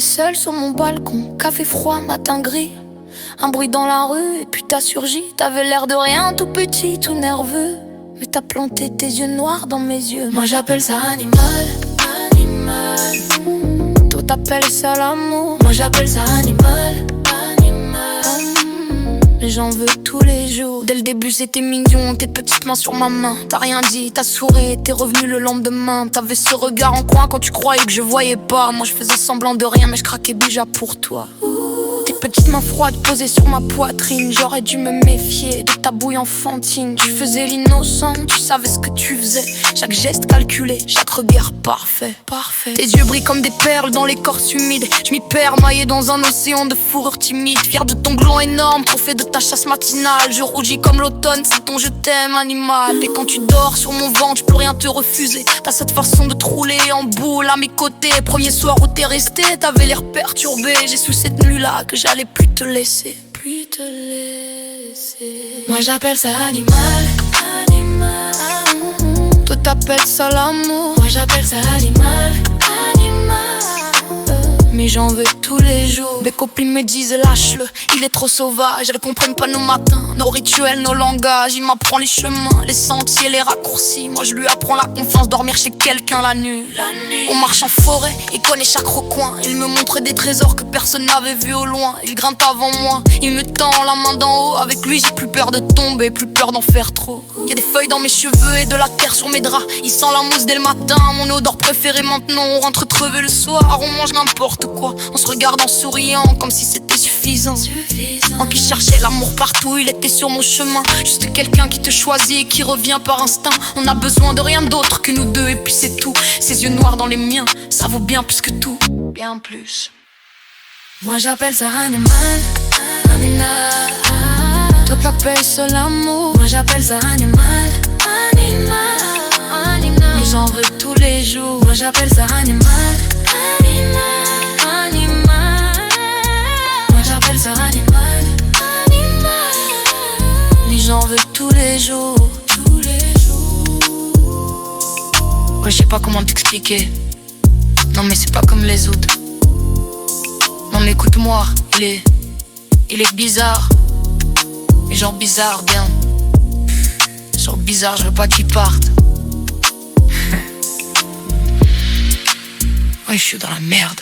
J'étais seule sur mon balcon, café froid, matin gris. Un bruit dans la rue et puis t'as surgi. T'avais l'air de rien, tout petit, tout nerveux. Mais t'as planté tes yeux noirs dans mes yeux. Moi j'appelle ça animal, animal. Toi t'appelles ça l'amour. Moi j'appelle ça animal, animal. Mais j'en veux tous les jours. Dès le début c'était mignon, tes petites mains sur ma main. T'as rien dit, t'as souri, t'es revenu le lendemain. T'avais ce regard en coin quand tu croyais que je voyais pas. Moi je faisais semblant de rien mais je craquais déjà pour toi. Tes petites mains froides posées sur ma poitrine. J'aurais dû me méfier de ta bouille enfantine. Tu faisais l'innocent, tu savais ce que tu faisais. Chaque geste calculé, chaque regard parfait, parfait. Tes yeux brillent comme des perles dans l'écorce humide. Je m'y perds maillé dans un océan de fourrure timide. Fier de ton gland énorme, trophée de ta chasse matinale. Je rougis comme l'automne, c'est ton je t'aime animal. Et quand tu dors sur mon ventre, je peux rien te refuser. T'as cette façon de te rouler en boule à mes côtés. Premier soir où t'es resté, t'avais l'air perturbé. J'ai su cette nuit-là que j'allais plus te laisser, plus te laisser. Moi j'appelle ça animal, animal. Toi t'appelles ça l'amour. Moi j'appelle ça animal, animal. Mais j'en veux tous les jours. Mes copines me disent lâche-le, il est trop sauvage. Elles comprennent pas nos matins, nos rituels, nos langages. Il m'apprend les chemins, les sentiers, les raccourcis. Moi je lui apprends la confiance, dormir chez quelqu'un la nuit. On marche en forêt, il connaît chaque recoin. Il me montre des trésors que personne n'avait vus au loin. Il grimpe avant moi, il me tend la main d'en haut. Avec lui j'ai plus peur de tomber, plus peur d'en faire trop. Y'a des feuilles dans mes cheveux et de la terre sur mes draps. Il sent la mousse dès le matin, mon odeur préférée maintenant. On rentre crever le soir, on mange n'importe quoi. On se regarde en souriant comme si c'était suffisant. En qui cherchait l'amour partout, il était sur mon chemin. Juste quelqu'un qui te choisit et qui revient par instinct. On a besoin de rien d'autre que nous deux et puis c'est tout. Ses yeux noirs dans les miens, ça vaut bien plus que tout. Bien plus. Moi j'appelle ça animal, animal. Toi t'appelles ça l'amour. Moi j'appelle ça animal, animal, animal. Mais j'en veux tous les jours. Moi j'appelle ça animal, animal, animal. Moi j'appelle ça animal, animal. Mais j'en veux tous les jours, tous les jours. Ouais, je sais pas comment t'expliquer. Non mais c'est pas comme les autres. Non mais écoute-moi, il est bizarre. Mais genre bizarre, bien. Genre bizarre, je veux pas qu'il parte. Ouais, je suis dans la merde.